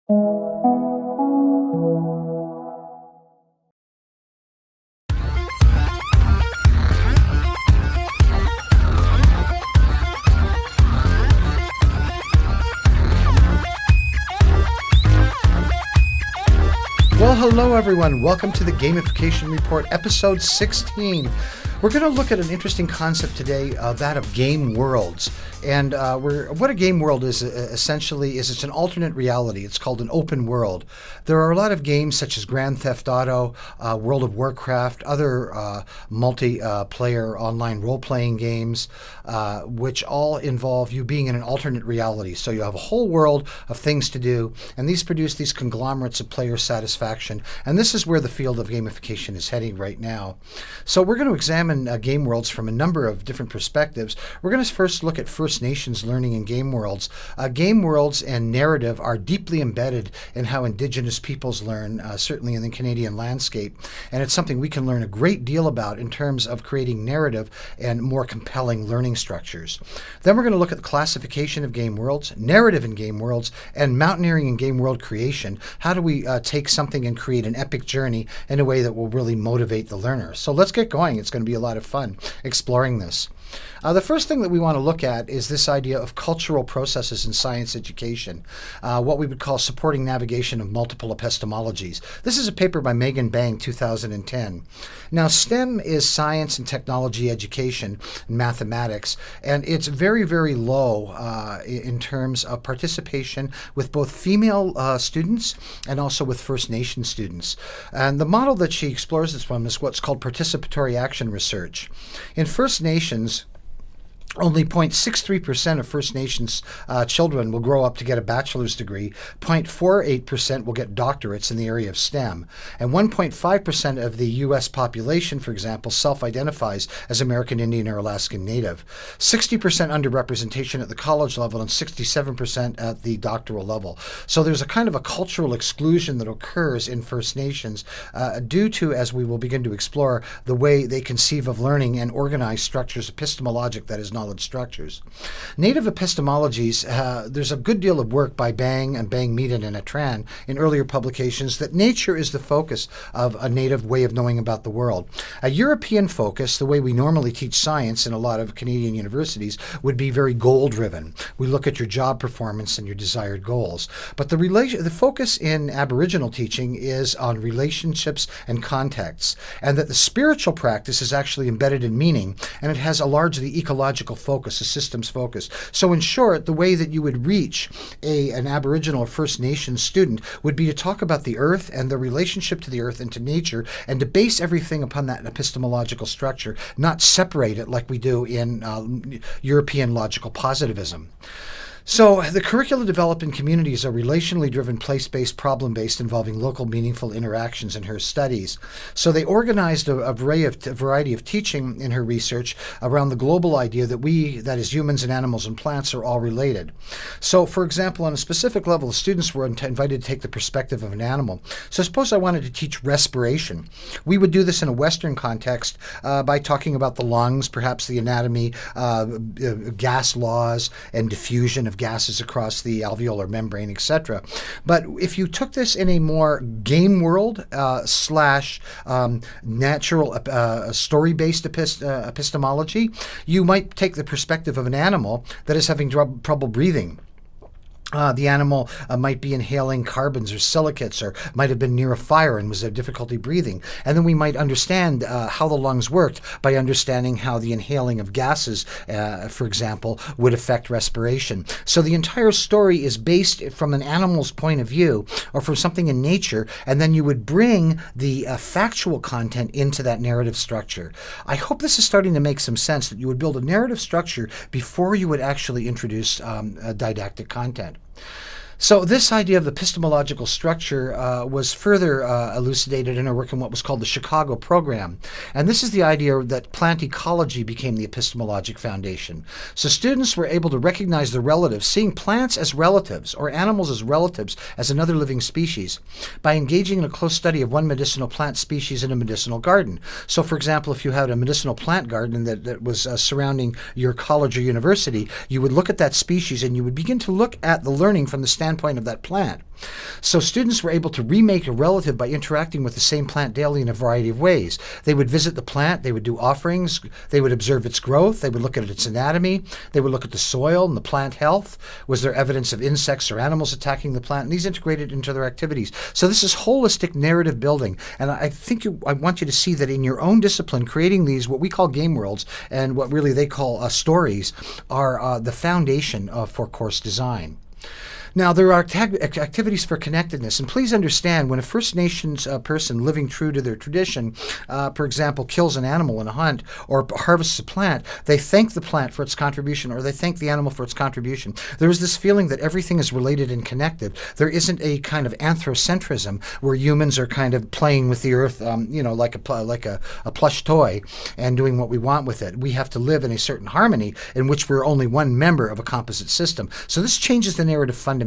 Well, hello everyone. Welcome to the Gamification Report, episode 16. We're going to look at an interesting concept today, that of Gameworlds. And what a game world is essentially is it's an alternate reality. It's called an open world. There are a lot of games such as Grand Theft Auto, World of Warcraft, other multiplayer online role-playing games, which all involve you being in an alternate reality. So you have a whole world of things to do, and these produce these conglomerates of player satisfaction. And this is where the field of gamification is heading right now. So we're going to examine game worlds from a number of different perspectives. We're going to first look at First Nations learning in game worlds. Game worlds and narrative are deeply embedded in how Indigenous peoples learn, certainly in the Canadian landscape. And it's something we can learn a great deal about in terms of creating narrative and more compelling learning structures. Then we're going to look at the classification of game worlds, narrative in game worlds, and mountaineering in game world creation. How do we take something and create an epic journey in a way that will really motivate the learner? So let's get going. It's going to be a lot of fun exploring this. The first thing that we want to look at is this idea of cultural processes in science education, what we would call supporting navigation of multiple epistemologies. This is a paper by Megan Bang, 2010. Now, STEM is science and technology education and mathematics, and it's very, very low in terms of participation with both female students and also with First Nation students. And the model that she explores this from is what's called participatory action research. In First Nations, only 0.63% of First Nations children will grow up to get a bachelor's degree. 0.48% will get doctorates in the area of STEM. And 1.5% of the U.S. population, for example, self-identifies as American Indian or Alaskan Native. 60% underrepresentation at the college level and 67% at the doctoral level. So there's a kind of a cultural exclusion that occurs in First Nations due to, as we will begin to explore, the way they conceive of learning and organize structures, epistemologic, that is, knowledge structures. Native epistemologies, there's a good deal of work by Bang and Bang Meaden and Atran in earlier publications that nature is the focus of a native way of knowing about the world. A European focus, the way we normally teach science in a lot of Canadian universities, would be very goal-driven. We look at your job performance and your desired goals. But the focus in Aboriginal teaching is on relationships and contexts, and that the spiritual practice is actually embedded in meaning, and it has a largely ecological focus, a systems focus. So in short, the way that you would reach an Aboriginal or First Nations student would be to talk about the earth and the relationship to the earth and to nature, and to base everything upon that epistemological structure, not separate it like we do in European logical positivism. So the curricula developed in communities are relationally driven, place-based, problem-based, involving local meaningful interactions in her studies. So they organized a variety of teaching in her research around the global idea that we, that is humans and animals and plants, are all related. So for example, on a specific level, the students were invited to take the perspective of an animal. So suppose I wanted to teach respiration. We would do this in a Western context by talking about the lungs, perhaps the anatomy, gas laws, and diffusion of gases across the alveolar membrane, etc. But if you took this in a more game world slash natural story-based epistemology, you might take the perspective of an animal that is having trouble breathing. The animal might be inhaling carbons or silicates, or might have been near a fire and was having difficulty breathing. And then we might understand how the lungs worked by understanding how the inhaling of gases, for example, would affect respiration. So the entire story is based from an animal's point of view or from something in nature, and then you would bring the factual content into that narrative structure. I hope this is starting to make some sense, that you would build a narrative structure before you would actually introduce didactic content. So this idea of epistemological structure was further elucidated in her work in what was called the Chicago program. And this is the idea that plant ecology became the epistemologic foundation. So students were able to recognize the relatives, seeing plants as relatives or animals as relatives as another living species, by engaging in a close study of one medicinal plant species in a medicinal garden. So for example, if you had a medicinal plant garden that was surrounding your college or university, you would look at that species and you would begin to look at the learning from the standpoint standpoint of that plant. So students were able to remake a relative by interacting with the same plant daily in a variety of ways. They would visit the plant, they would do offerings, they would observe its growth, they would look at its anatomy, they would look at the soil and the plant health. Was there evidence of insects or animals attacking the plant? And these integrated into their activities. So this is holistic narrative building. And I think I want you to see that in your own discipline, creating these, what we call game worlds, and what really they call stories, are the foundation for course design. Now, there are activities for connectedness, and please understand, when a First Nations person living true to their tradition, for example, kills an animal in a hunt or harvests a plant, they thank the plant for its contribution, or they thank the animal for its contribution. There is this feeling that everything is related and connected. There isn't a kind of anthropocentrism where humans are kind of playing with the earth, like a plush toy and doing what we want with it. We have to live in a certain harmony in which we're only one member of a composite system. So this changes the narrative fundamentally.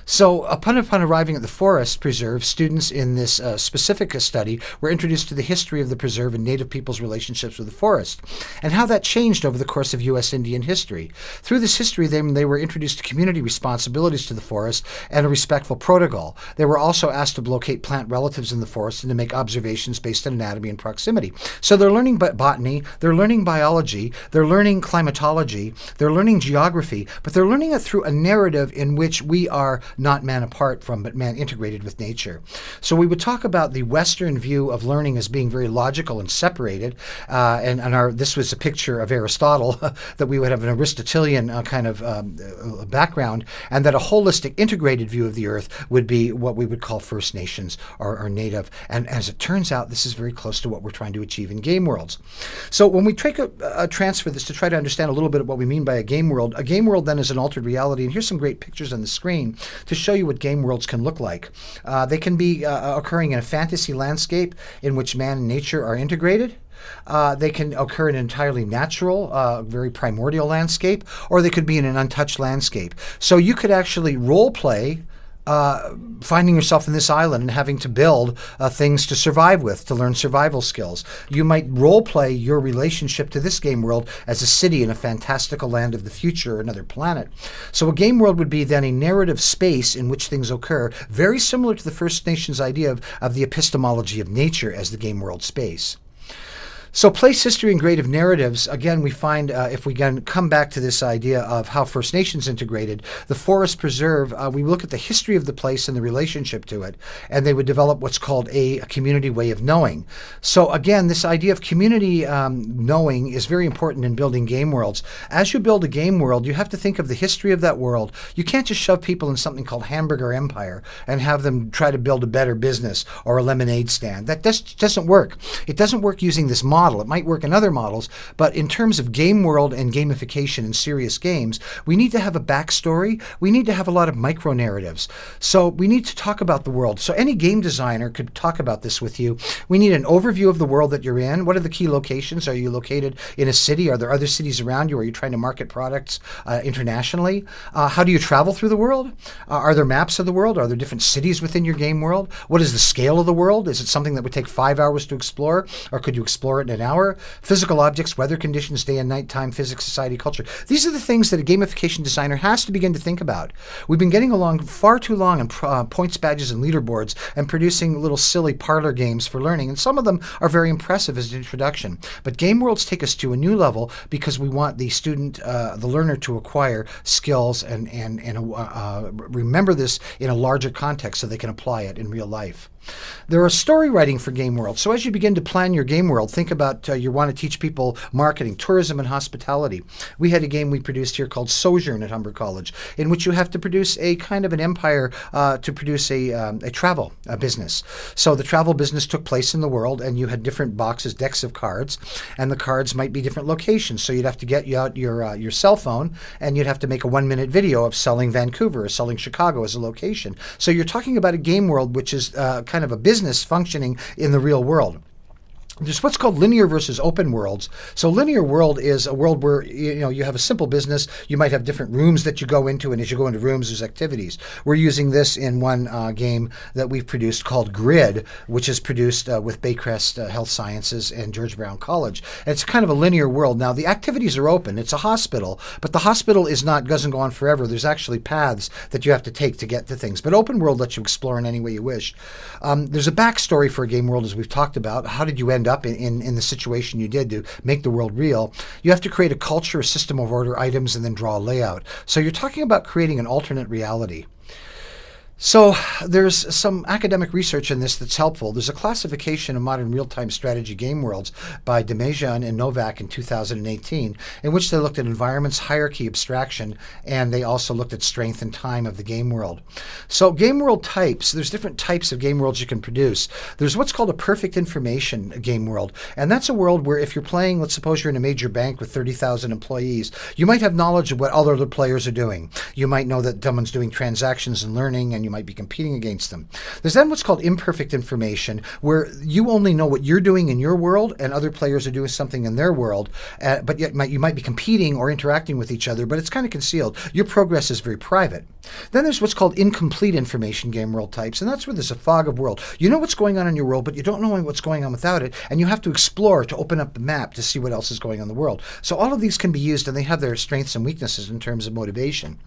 So upon arriving at the forest preserve, students in this specific study were introduced to the history of the preserve and Native people's relationships with the forest, and how that changed over the course of U.S. Indian history. Through this history, they were introduced to community responsibilities to the forest and a respectful protocol. They were also asked to locate plant relatives in the forest and to make observations based on anatomy and proximity. So they're learning botany, they're learning biology, they're learning climatology, they're learning geography, but they're learning it through a narrative in which we are not man apart from, but man integrated with nature. So we would talk about the Western view of learning as being very logical and separated, this was a picture of Aristotle, that we would have an Aristotelian kind of background, and that a holistic integrated view of the earth would be what we would call First Nations or Native. And as it turns out, this is very close to what we're trying to achieve in game worlds. So when we transfer this to try to understand a little bit of what we mean by a game world then is an altered reality. And here's some great pictures on the screen to show you what game worlds can look like. They can be occurring in a fantasy landscape in which man and nature are integrated. They can occur in an entirely natural, very primordial landscape, or they could be in an untouched landscape. So you could actually role play finding yourself in this island and having to build things to survive with, to learn survival skills. You might role play your relationship to this game world as a city in a fantastical land of the future or another planet. So a game world would be then a narrative space in which things occur, very similar to the First Nations idea of the epistemology of nature as the game world space. So place history and creative narratives, again, we find if we can come back to this idea of how First Nations integrated, the forest preserve, we look at the history of the place and the relationship to it, and they would develop what's called a community way of knowing. So again, this idea of community knowing is very important in building game worlds. As you build a game world, you have to think of the history of that world. You can't just shove people in something called Hamburger Empire and have them try to build a better business or a lemonade stand. That doesn't work. It doesn't work using this model. It might work in other models, but in terms of game world and gamification in serious games, we need to have a backstory. We need to have a lot of micro narratives. So we need to talk about the world. So any game designer could talk about this with you. We need an overview of the world that you're in. What are the key locations? Are you located in a city? Are there other cities around you? Are you trying to market products internationally? How do you travel through the world? Are there maps of the world? Are there different cities within your game world? What is the scale of the world? Is it something that would take 5 hours to explore, or could you explore it in an hour? Physical objects, weather conditions, day and night time, physics, society, culture. These are the things that a gamification designer has to begin to think about. We've been getting along far too long on points, badges, and leaderboards and producing little silly parlor games for learning, and some of them are very impressive as an introduction. But game worlds take us to a new level because we want the student, the learner, to acquire skills and remember this in a larger context so they can apply it in real life. There are story writing for game worlds. So as you begin to plan your game world, think about you want to teach people marketing, tourism, and hospitality. We had a game we produced here called Sojourn at Humber College, in which you have to produce a kind of an empire to produce a travel business. So the travel business took place in the world, and you had different boxes, decks of cards, and the cards might be different locations. So you'd have to get out your cell phone, and you'd have to make a 1-minute video of selling Vancouver or selling Chicago as a location. So you're talking about a game world which is kind of a business functioning in the real world. There's what's called linear versus open worlds. So linear world is a world where you have a simple business. You might have different rooms that you go into, and as you go into rooms, there's activities. We're using this in one game that we've produced called Grid, which is produced with Baycrest Health Sciences and George Brown College. And it's kind of a linear world. Now the activities are open. It's a hospital, but the hospital doesn't go on forever. There's actually paths that you have to take to get to things. But open world lets you explore in any way you wish. There's a backstory for a game world, as we've talked about. How did you end up in the situation you did to make the world real? You have to create a culture, a system of order, items, and then draw a layout. So you're talking about creating an alternate reality. So there's some academic research in this that's helpful. There's a classification of modern real-time strategy game worlds by Demajan and Novak in 2018, in which they looked at environments, hierarchy, abstraction, and they also looked at strength and time of the game world. So Gameworld Types, there's different types of game worlds you can produce. There's what's called a perfect information game world, and that's a world where if you're playing, let's suppose you're in a major bank with 30,000 employees, you might have knowledge of what all other players are doing. You might know that someone's doing transactions and learning, and you might be competing against them. There's then what's called imperfect information, where you only know what you're doing in your world and other players are doing something in their world, but yet you might be competing or interacting with each other, but it's kind of concealed. Your progress is very private. Then there's what's called incomplete information game world types, and that's where there's a fog of world. You know what's going on in your world, but you don't know what's going on without it, and you have to explore to open up the map to see what else is going on in the world. So all of these can be used, and they have their strengths and weaknesses in terms of motivation.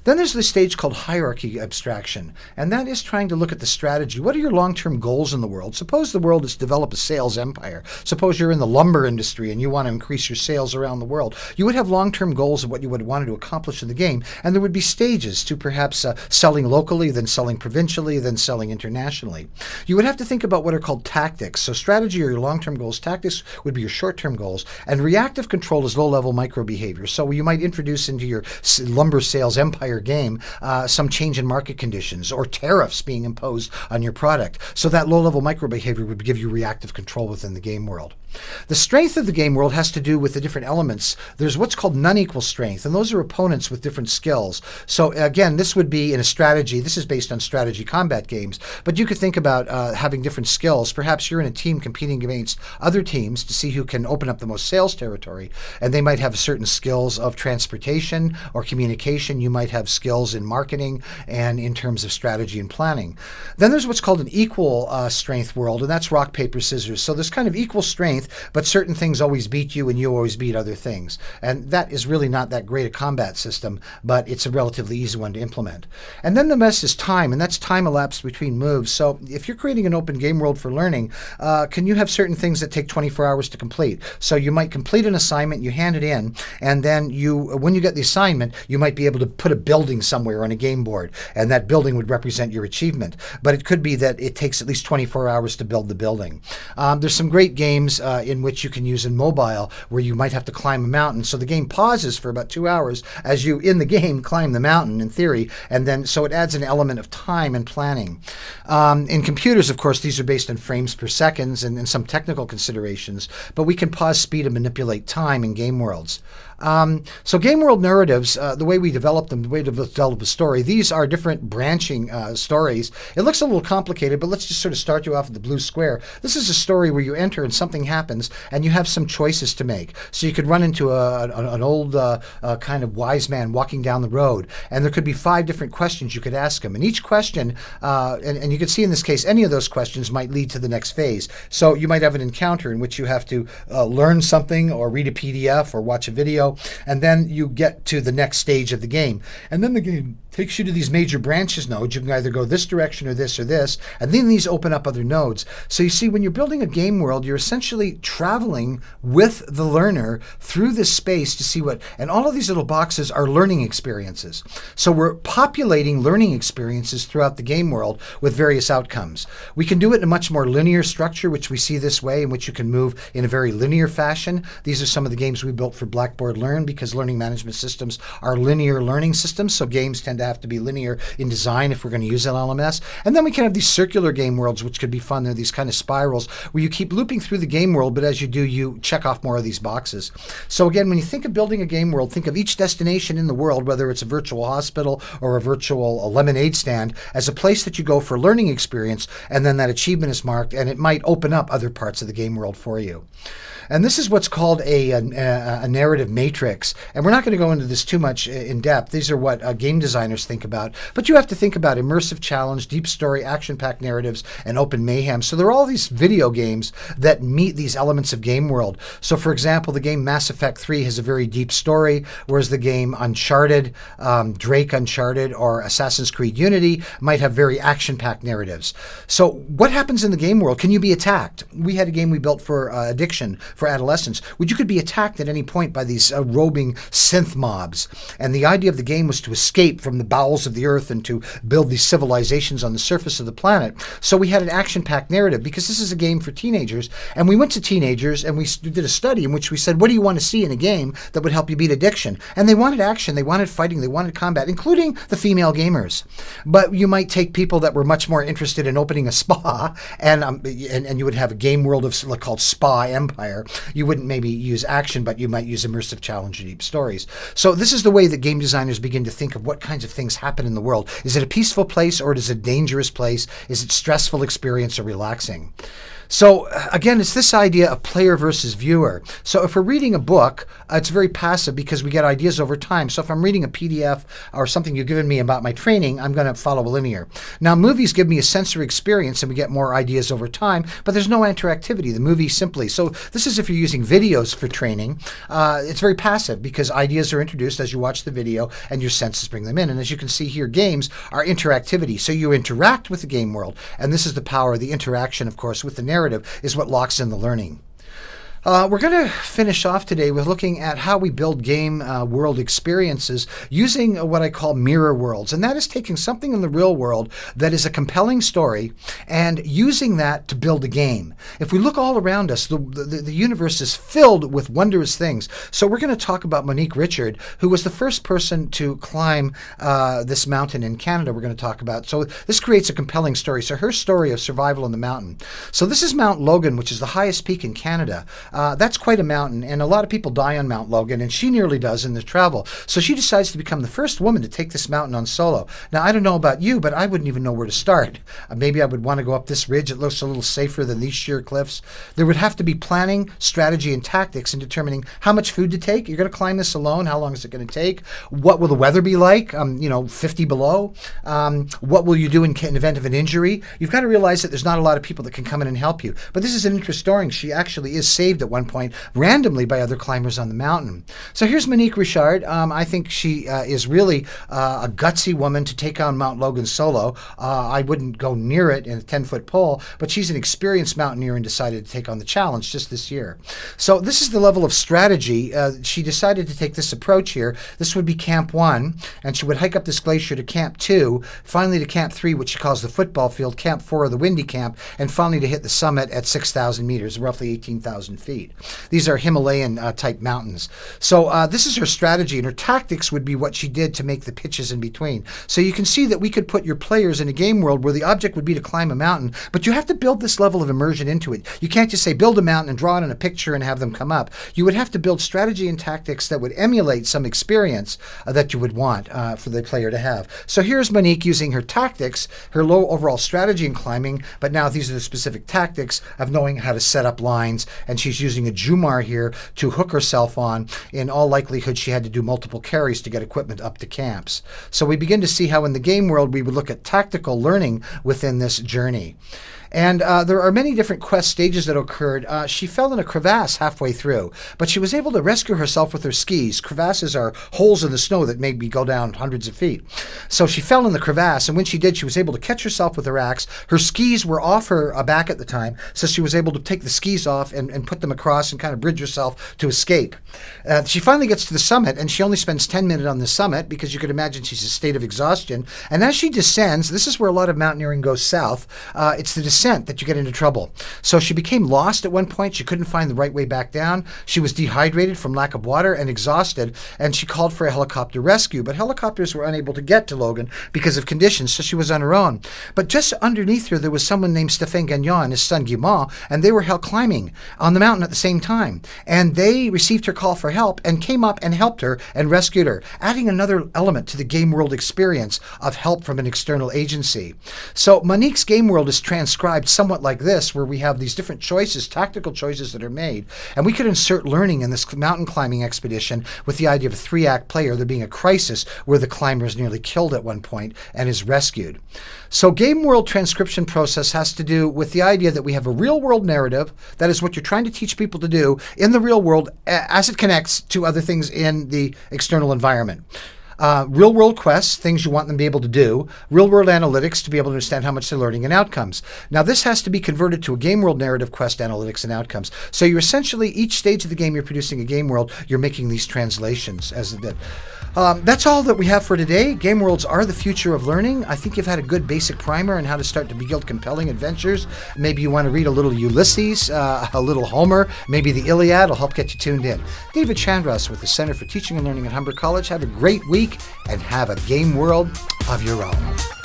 Then there's this stage called hierarchy abstraction, and that is trying to look at the strategy. What are your long-term goals in the world? Suppose the world is to develop a sales empire. Suppose you're in the lumber industry and you want to increase your sales around the world. You would have long-term goals of what you would want to accomplish in the game, and there would be stages to perhaps selling locally, then selling provincially, then selling internationally. You would have to think about what are called tactics. So strategy are your long-term goals. Tactics would be your short-term goals. And reactive control is low-level micro-behavior. So you might introduce into your lumber sales empire game some change in market conditions or tariffs being imposed on your product. So that low-level micro-behavior would give you reactive control within the game world. The strength of the game world has to do with the different elements. There's what's called non-equal strength, and those are opponents with different skills. So again, this would be in a strategy. This is based on strategy combat games, but you could think about having different skills. Perhaps you're in a team competing against other teams to see who can open up the most sales territory, and they might have certain skills of transportation or communication. You might have skills in marketing and in terms of strategy and planning. Then there's what's called an equal strength world, and that's rock, paper, scissors. So there's kind of equal strength, but certain things always beat you and you always beat other things. And that is really not that great a combat system, but it's a relatively easy one to implement. And then the mess is time, and that's time elapsed between moves. So if you're creating an open game world for learning, can you have certain things that take 24 hours to complete? So you might complete an assignment, you hand it in, and then when you get the assignment, you might be able to put a building somewhere on a game board, and that building would represent your achievement. But it could be that it takes at least 24 hours to build the building. There's some great games in which you can use in mobile where you might have to climb a mountain. So the game pauses for about 2 hours as you, in the game, climb the mountain in theory, and then so it adds an element of time and planning. In computers, of course, these are based on frames per second and some technical considerations, but we can pause speed and manipulate time in game worlds. So game world narratives, the way we develop them, the way to develop a story, these are different branching stories. It looks a little complicated, but let's just sort of start you off with the blue square. This is a story where you enter and something happens and you have some choices to make. So you could run into an old kind of wise man walking down the road, and there could be 5 different questions you could ask him. And each question, and you can see in this case, any of those questions might lead to the next phase. So you might have an encounter in which you have to learn something or read a PDF or watch a video, and then you get to the next stage of the game. And then the game takes you to these major branches nodes. You can either go this direction or this, and then these open up other nodes. So you see, when you're building a game world, you're essentially traveling with the learner through this space to see and all of these little boxes are learning experiences. So we're populating learning experiences throughout the game world with various outcomes. We can do it in a much more linear structure, which we see this way, in which you can move in a very linear fashion. These are some of the games we built for Blackboard Learn, because learning management systems are linear learning systems, so games tend to have to be linear in design if we're going to use an LMS. And then we can have these circular game worlds, which could be fun. They're these kind of spirals where you keep looping through the game world, but as you do, you check off more of these boxes. So again, when you think of building a game world, think of each destination in the world, whether it's a virtual hospital or a virtual lemonade stand, as a place that you go for learning experience, and then that achievement is marked, and it might open up other parts of the game world for you. And this is what's called a narrative matrix. And we're not going to go into this too much in depth. These are what game designers think about. But you have to think about immersive challenge, deep story, action-packed narratives, and open mayhem. So there are all these video games that meet these elements of game world. So for example, the game Mass Effect 3 has a very deep story, whereas the game Uncharted, Drake Uncharted, or Assassin's Creed Unity might have very action-packed narratives. So what happens in the game world? Can you be attacked? We had a game we built for addiction, for adolescents, where you could be attacked at any point by these roving synth mobs. And the idea of the game was to escape from the bowels of the earth and to build these civilizations on the surface of the planet. So we had an action-packed narrative because this is a game for teenagers. And we went to teenagers and we did a study in which we said, what do you want to see in a game that would help you beat addiction? And they wanted action, they wanted fighting, they wanted combat, including the female gamers. But you might take people that were much more interested in opening a spa, and you would have a game world of called Spa Empire. You wouldn't maybe use action, but you might use immersive challenge and deep stories. So this is the way that game designers begin to think of what kinds of things happen in the world. Is it a peaceful place or is it a dangerous place? Is it stressful experience or relaxing? So again, it's this idea of player versus viewer. So if we're reading a book, it's very passive because we get ideas over time. So if I'm reading a PDF or something you've given me about my training, I'm going to follow a linear. Now movies give me a sensory experience and we get more ideas over time, but there's no interactivity. The movie simply. So this is if you're using videos for training. It's very passive because ideas are introduced as you watch the video and your senses bring them in. And as you can see here, games are interactivity. So you interact with the game world. And this is the power of the interaction, of course, with the narrative is what locks in the learning. We're going to finish off today with looking at how we build game world experiences using what I call mirror worlds. And that is taking something in the real world that is a compelling story and using that to build a game. If we look all around us, the universe is filled with wondrous things. So we're going to talk about Monique Rashard, who was the first person to climb this mountain in Canada we're going to talk about. So this creates a compelling story. So her story of survival on the mountain. So this is Mount Logan, which is the highest peak in Canada. That's quite a mountain, and a lot of people die on Mount Logan, and she nearly does in the travel. So she decides to become the first woman to take this mountain on solo. Now, I don't know about you, but I wouldn't even know where to start. Maybe I would want to go up this ridge. It looks a little safer than these sheer cliffs. There would have to be planning, strategy, and tactics in determining how much food to take. You're going to climb this alone. How long is it going to take? What will the weather be like? 50 below. What will you do in event of an injury? You've got to realize that there's not a lot of people that can come in and help you. But this is an interesting story. She actually is saved at one point randomly by other climbers on the mountain. So here's Monique Rashard. I think she is really a gutsy woman to take on Mount Logan solo. I wouldn't go near it in a 10-foot pole, but she's an experienced mountaineer and decided to take on the challenge just this year. So this is the level of strategy. She decided to take this approach here. This would be Camp 1, and she would hike up this glacier to Camp 2, finally to Camp 3, which she calls the football field, Camp 4, the windy camp, and finally to hit the summit at 6,000 meters, roughly 18,000 feet. These are Himalayan type mountains. So this is her strategy, and her tactics would be what she did to make the pitches in between. So you can see that we could put your players in a game world where the object would be to climb a mountain, but you have to build this level of immersion into it. You can't just say build a mountain and draw it in a picture and have them come up. You would have to build strategy and tactics that would emulate some experience that you would want for the player to have. So here's Monique using her tactics, her low overall strategy in climbing, but now these are the specific tactics of knowing how to set up lines, and she's using a Jumar here to hook herself on. In all likelihood, she had to do multiple carries to get equipment up to camps. So we begin to see how in the game world we would look at tactical learning within this journey. And there are many different quest stages that occurred. She fell in a crevasse halfway through, but she was able to rescue herself with her skis. Crevasses are holes in the snow that made me go down hundreds of feet. So she fell in the crevasse, and when she did, she was able to catch herself with her axe. Her skis were off her back at the time, so she was able to take the skis off and put them them across and kind of bridge herself to escape. She finally gets to the summit, and she only spends 10 minutes on the summit because you could imagine she's in a state of exhaustion. And as she descends, this is where a lot of mountaineering goes south. It's the descent that you get into trouble. So she became lost at one point. She couldn't find the right way back down. She was dehydrated from lack of water and exhausted, and she called for a helicopter rescue. But helicopters were unable to get to Logan because of conditions, so she was on her own. But just underneath her, there was someone named Stéphane Gagnon and his son Guimond, and they were climbing on the mountain at the same time. And they received her call for help and came up and helped her and rescued her, adding another element to the game world experience of help from an external agency. So Monique's game world is transcribed somewhat like this, where we have these different choices, tactical choices that are made, and we could insert learning in this mountain climbing expedition with the idea of a 3-act player, there being a crisis where the climber is nearly killed at one point and is rescued. So Gameworld transcription process has to do with the idea that we have a real-world narrative, that is what you're trying to teach people to do in the real world as it connects to other things in the external environment. Real-world quests, things you want them to be able to do. Real-world analytics to be able to understand how much they're learning and outcomes. Now, this has to be converted to a game world narrative, quest, analytics, and outcomes. So you're essentially, each stage of the game you're producing a game world, you're making these translations as it did. That's all that we have for today. Game worlds are the future of learning. I think you've had a good basic primer on how to start to build compelling adventures. Maybe you want to read a little Ulysses, a little Homer, maybe the Iliad will help get you tuned in. David Chandross with the Center for Teaching and Learning at Humber College. Have a great week and have a game world of your own.